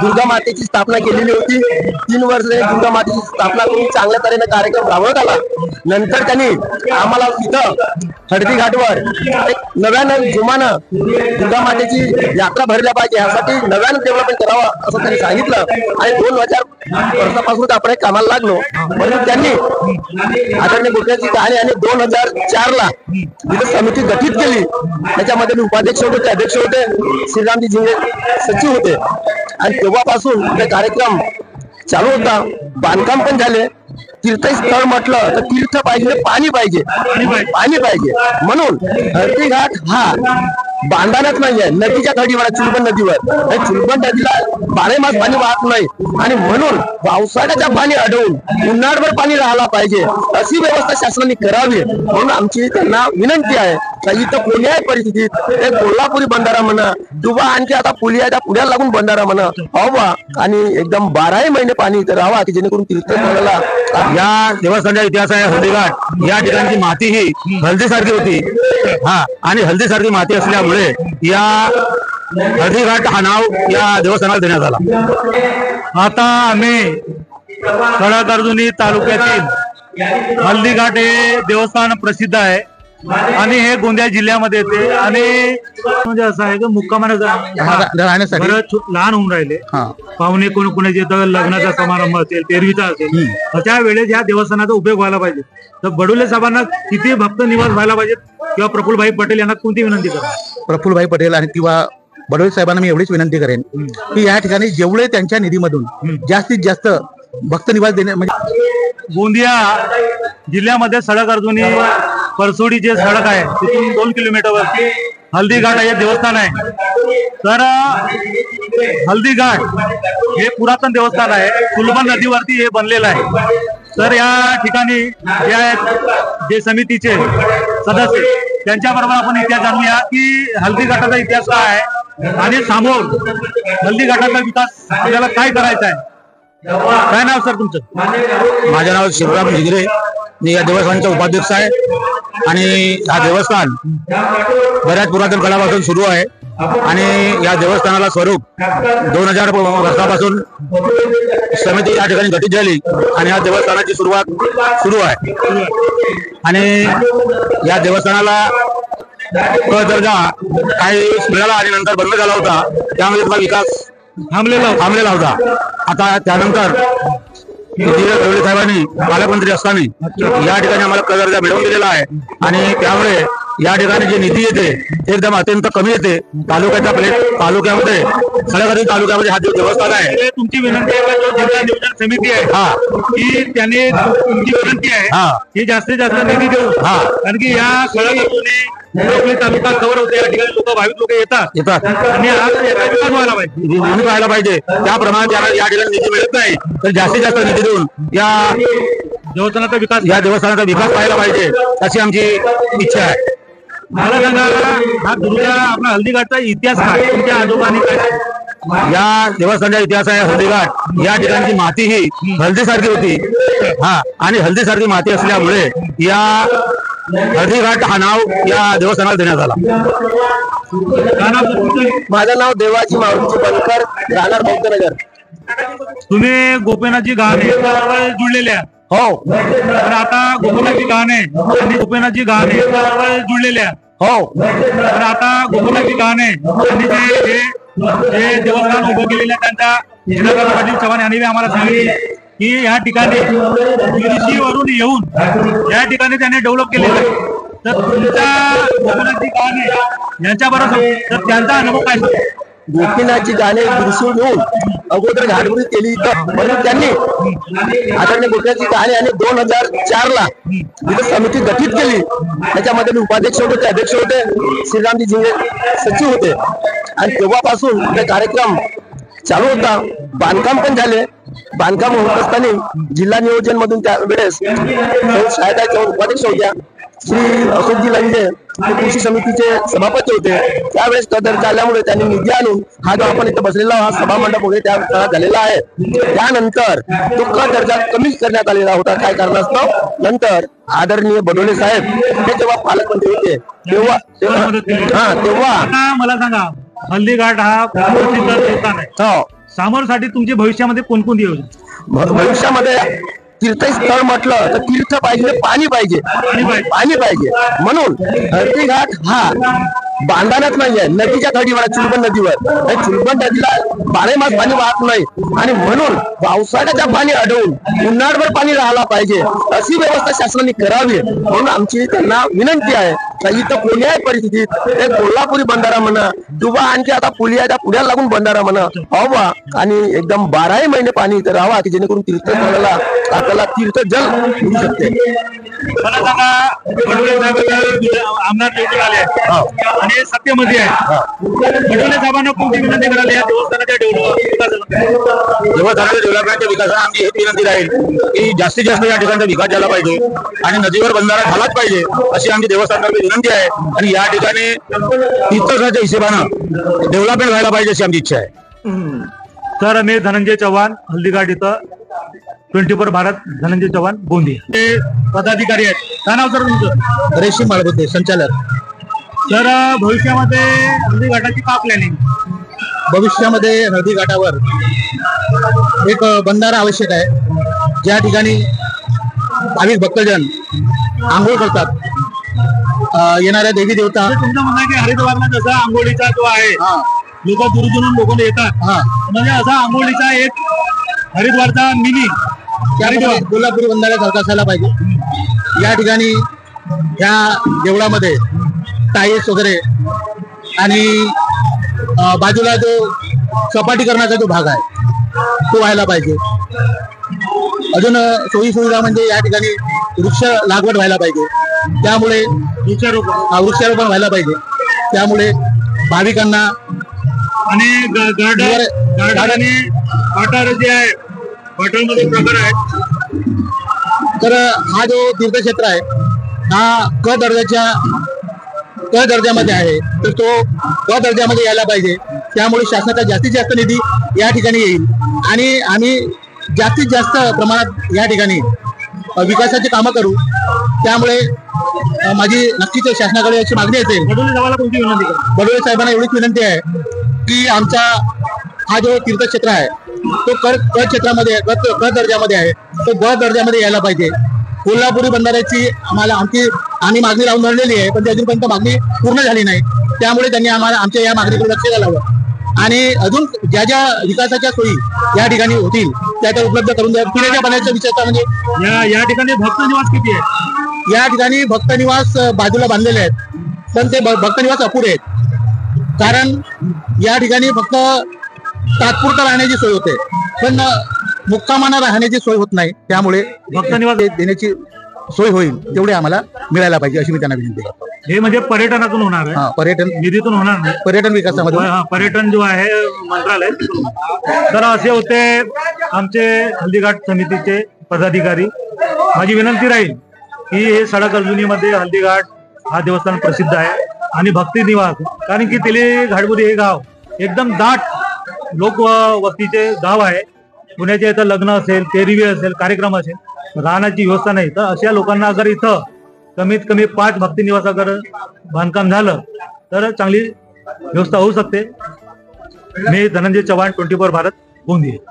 दुर्गा मातेची स्थापना केलेली होती। 3 वर्ष दुर्गा मातेची स्थापना करून चांगल्या तऱ्हेने कार्यक्रम राबवण्यात आला। नंतर त्यांनी आम्हाला इथं हळदी घाटवर एक नव्यानं जुमानं दुर्गा मातेची यात्रा भरल्या पाहिजे यासाठी नव्यानं डेव्हलपमेंट करावं असं त्यांनी सांगितलं आणि 2000 वर्षापासून आपण कामाला लागलो। म्हणून त्यांनी आदरणीय गोखलेची कहाणी आणि 2004 ला इथं समिती गठीत केली। त्याच्यामध्ये मी उपाध्यक्ष होते, अध्यक्ष होते, श्रीरामजी झिंगे सचिव होते आणि तेव्हापासून हे कार्यक्रम चालू होता। बांधकाम पण झाले। तीर्थस्थळ म्हटलं तर तीर्थ पाहिजे, पाणी पाहिजे, पाणी पाहिजे म्हणून हळदी घाट हा बांधण्यात नाहीये, नदीच्या कडेवर चुलबन नदीवर। चुलबन नदीला 12 मास पाणी वाहत नाही आणि म्हणून पावसाळ्याचं पाणी अडवून उन्हाळभर पाणी राहायला पाहिजे अशी व्यवस्था शासनाने करावी म्हणून आमची त्यांना विनंती आहे की इथं कोणत्याही परिस्थितीत एक कोल्हापुरी बंधारा म्हणा किंवा आणखी आता पुलिया त्या पुण्याला लागून बंधारा म्हणा हवा आणि एकदम 12 महिने पाणी इथं राहावा की जेणेकरून तीर्थस्थळाला या देवस्थानचा इतिहास आहे। हळदीघाट या ठिकाणची माती ही हळदीसारखी होती आणि हळदीसारखी माती असल्यामुळे या हळदीघाट हा नाव या देवस्थानाला देण्यात आला। आता आम्ही सळकर्जुनी तालुक्यातील हळदीघाट हे देवस्थान प्रसिद्ध आहे आणि हे गोंदिया जिल्ह्यामध्ये येते आणि म्हणजे असं आहे की मुक्कामाने राहण्यासाठी लहान होऊन राहिले पाहुणे कोणाचे लग्नाचा समारंभ असेल, तेरवीचा असेल, अशा वेळेस या देवस्थानाचा उपयोग व्हायला पाहिजे। तर बडोले साहेबांना किती भक्त निवास व्हायला पाहिजे किंवा प्रफुल्लभाई पटेल यांना कोणती विनंती करा? प्रफुल्लभाई पटेल आणि किंवा बडोले साहेबांना मी एवढीच विनंती करेन की या ठिकाणी जेवढे त्यांच्या निधीमधून जास्तीत जास्त भक्त निवास देणे म्हणजे गोंदिया जिल्ह्यामध्ये सडक अर्जुनी परसोडी जे सडक आहे तिथून 2 किलोमीटरवरती हळदीघाट हे देवस्थान आहे। तर हळदीघाट हे पुरातन देवस्थान आहे, चुलबन नदीवरती हे बनलेलं आहे। तर या ठिकाणी जे समितीचे सदस्य त्यांच्याबरोबर आपण इतिहास जाणूया की हळदीघाटाचा इतिहास काय आहे आणि समोर हळदीघाटाचा विकास आपल्याला काय करायचा आहे। काय नाव सर तुमचं? माझं नाव श्रीराम झिंगे, मी या देवस्थानचा उपाध्यक्ष आहे आणि हा देवस्थान बऱ्याच पुरातन काळापासून सुरू आहे आणि या देवस्थानाला स्वरूप 2000 वर्षापासून समिती या ठिकाणी गठीत झाली आणि या देवस्थानाची सुरुवात सुरू आहे आणि या देवस्थानाला दर्जा काही मिळाला आणि नंतर बंद झाला होता, त्यामध्ये त्याचा विकास थांबलेला होता। आता त्यानंतर बडोले साहेबांनी पालकमंत्री असताना या ठिकाणी आम्हाला दर्जा मिळवून दिलेला आहे आणि त्यामुळे या ठिकाणी जे निधी येते ते एकदम अत्यंत कमी येते। तालुक्यामध्ये सळकर्जुनी तालुक्यामध्ये हा देवस्थान आहे। तुमची विनंती आहे जो जिल्हा नियोजन समिती आहे की त्याने तुमची विनंती आहे की जास्तीत जास्त निधी देऊ कारण की या सळकर्जुनी तालुका कव्हर होते, या ठिकाणी भाविक लोक येतात आणि विकास व्हायला पाहिजे त्याप्रमाणे या ठिकाणी निधी मिळत नाही तर जास्तीत जास्त निधी देऊन या देवस्थानाचा विकास व्हायला पाहिजे अशी आमची इच्छा आहे। मला सांगा हा दुर्गा आपला हळदीघाटचा इतिहास काय, तुमच्या आजोबांनी काय? या देवस्थानचा इतिहास आहे। हळदीघाट या ठिकाणची माती ही हळदीसारखी होती आणि हळदीसारखी माती असल्यामुळे या हळदीघाट हा नाव या देवस्थानाला देण्यात आला। माझं नाव देवाजी मारुती बनकर, राहणार बौद्धनगर। तुम्ही गोपीनाथजी गहाणे जुळलेले आहे? हो। तर आता गोपीनाथजी गहाणे आणि गोपीनाथजी गहाणे जुळलेले आहे? हो। तर आता गोपीनाथजी गहाणे आणि जे देवस्थान उभं केलेलं आहे त्यांच्या पाटील चव्हाण यांनी आम्हाला सांगितले की या ठिकाणी वरून येऊन या ठिकाणी त्यांनी डेव्हलप केलेलं आहे। तर तुमच्या गोपीनाथजी गहाणे यांच्याबरोबर तर त्यांचा अनुभव काय? गोपीनाथची गाणे दुरसून येऊन अगोदर घाटबुडी केली म्हणून त्यांनी आदरणीय गोखलेची कहाणी आणि 2004 ला इथं समिती गठीत केली। त्याच्यामध्ये मी उपाध्यक्ष होते, अध्यक्ष होते, श्रीरामजी झिंगे सचिव होते आणि तेव्हापासून हे कार्यक्रम चालू होता। बांधकाम पण झाले। बांधकाम होत असताना जिल्हा नियोजन मधून त्यावेळेस शाळेच्या उपाध्यक्ष होत्या श्री अशोकजी लंगे कृषी समितीचे सभापती होते। त्यावेळेस दर्जा आल्यामुळे त्यांनी निधी आणून हा जो आपण इथं बसलेला हा सभा मंडप वगैरे त्या झालेला आहे। त्यानंतर तो दर्जा कमी करण्यात आलेला होता काय कारणास्तव। नंतर आदरणीय बडोले साहेब हे जेव्हा पालकमंत्री होते तेव्हा मला सांगा हल्दी घाट हा प्रसिद्ध देवस्थान आहे. हो सामोरसाठी तुमच्या भविष्यामध्ये कोणकोणती योजना? भविष्यामध्ये तीर्थस्थळ म्हटलं तर तीर्थ पाहिजे, पाणी पाहिजे, पाणी पाहिजे. म्हणून हळदी घाट हा बांधण्यात नाहीये, नदीच्या तडीवर, चुलबन नदीवर. चुलबन नदीला 12 मास पाणी वाहत नाही आणि म्हणून पावसाळ्याच्या पाणी अडवून उन्हाळभर पाणी राहायला पाहिजे अशी व्यवस्था शासनाने करावी. म्हणून आमची त्यांना विनंती आहे का इथं कोणत्याही परिस्थितीत ते कोल्हापुरी बंधारा म्हणा किंवा आणखी आता पुलियाच्या पुढ्याला लागून बंधारा म्हणा व्हावा आणि एकदम 12 महिने पाणी इथं राहावा की जेणेकरून तीर्थस्थळाला आपल्याला तीर्थ जल मिळू शकते. मला सांगा, पटोले साहेब आमदार निवडून आले आहेत आणि सत्तेमध्ये आहे. पटोले साहेबांना कोणती विनंती करायला या देवस्थानाच्या देवस्थानाच्या डेव्हलपमेंटच्या विकासाला आमची हेच विनंती राहील की जास्तीत जास्त या ठिकाणचा विकास झाला पाहिजे आणि नदीवर बंधारा झालाच पाहिजे अशी आमची देवस्थानाला विनंती आहे. आणि या ठिकाणी तीर्थस्थळाच्या हिशोबानं डेव्हलपमेंट व्हायला पाहिजे अशी आमची इच्छा आहे. तर मी धनंजय चव्हाण, हल्दीघाट इथं 24 भारत, धनंजय चव्हाण, गोंदिया हे पदाधिकारी आहेत. काय नाव सर तुमचं? रेशीम माळबुद्धे, संचालक. तर भविष्यामध्ये हल्दीघाटाची का प्लॅनिंग? भविष्यामध्ये नदी घाटावर एक बंधारा आवश्यक आहे, ज्या ठिकाणी भाविक भक्तजन आंघोळ करतात. येणाऱ्या देवी देवता, तुमचं म्हणणं आहे की हरिद्वारला जसा आंघोळीचा जो आहे लोक दूरदूरून लोक येतात, म्हणजे असा आंघोळीचा एक हरिद्वारचा मिनी कोल्हापुरी बंधाऱ्यासारखा असायला पाहिजे. या ठिकाणी या देवळामध्ये टाईल्स वगैरे आणि बाजूला जो सपाटीकरणाचा जो भाग आहे तो व्हायला पाहिजे. अजून सोयी सुविधा म्हणजे या ठिकाणी वृक्ष लागवड व्हायला पाहिजे, त्यामुळे वृक्षारोपण व्हायला पाहिजे. त्यामुळे भाविकांना आणि गार्डन आणि वाटार जे आहे, वाटारमध्ये प्रकार आहेत. तर हा जो तीर्थक्षेत्र आहे हा क दर्जामध्ये आहे, तर तो क दर्जामध्ये यायला पाहिजे. त्यामुळे शासनाचा जास्तीत जास्त निधी या ठिकाणी येईल आणि आम्ही जास्तीत जास्त प्रमाणात या ठिकाणी विकासाची कामं करू. त्यामुळे माझी नक्कीच शासनाकडे अशी मागणी असेल. बडोले साहेबांना एवढीच विनंती आहे की आमचा हा जो तीर्थक्षेत्र आहे तो क क्षेत्रामध्ये क दर्जामध्ये आहे, तो ग दर्जामध्ये यायला पाहिजे. कोल्हापुरी बंधाऱ्याची आम्ही मागणी लावून धरलेली आहे, पण ती अजूनपर्यंत मागणी पूर्ण झाली नाही. त्यामुळे त्यांनी आमच्या या मागणीकडे लक्ष द्यायला हवं आणि अजून ज्या ज्या विकासाच्या सोयी या ठिकाणी होतील त्या त्या उपलब्ध करून द्या. पिण्याच्या पाण्याचा विचारता म्हणजे या ठिकाणी भक्त निवास किती आहे? या ठिकाणी भक्त निवास बाजूला बांधलेले आहेत, पण ते भक्त निवास अपुरे आहेत. कारण या ठिकाणी फक्त तात्पुरता राहण्याची सोय होते, पण मुक्कामानं राहण्याची सोय होत नाही. त्यामुळे भक्त निवास देण्याची सोय होईल तेवढे आम्हाला मिळायला पाहिजे अशी मी त्यांना विनंती करतो. हे म्हणजे पर्यटनातून होणार आहे, पर्यटन निधीतून होणार नाही, पर्यटन विकासामध्ये पर्यटन जो आहे मंत्रालय. तर असे होते आमचे हल्दीघाट समितीचे पदाधिकारी. माझी विनंती राहील की हे सडक अर्जुनीमध्ये हल्दीघाट हा देवस्थान प्रसिद्ध आहे आणि भक्ती निवास, कारण की तेली घाटपुरी हे गाव एकदम दाट लोक वस्तीचे गाव आहे. पुण्याच्या इथं लग्न असेल, तेरवी असेल, कार्यक्रम असेल, राहण्याची व्यवस्था नाही. तर अशा लोकांना अगर इथं कमीत कमी 5 भक्ती निवास अगर बांधकाम झालं तर चांगली व्यवस्था होऊ शकते. मी धनंजय चव्हाण, 24 भारत, गोंदिया.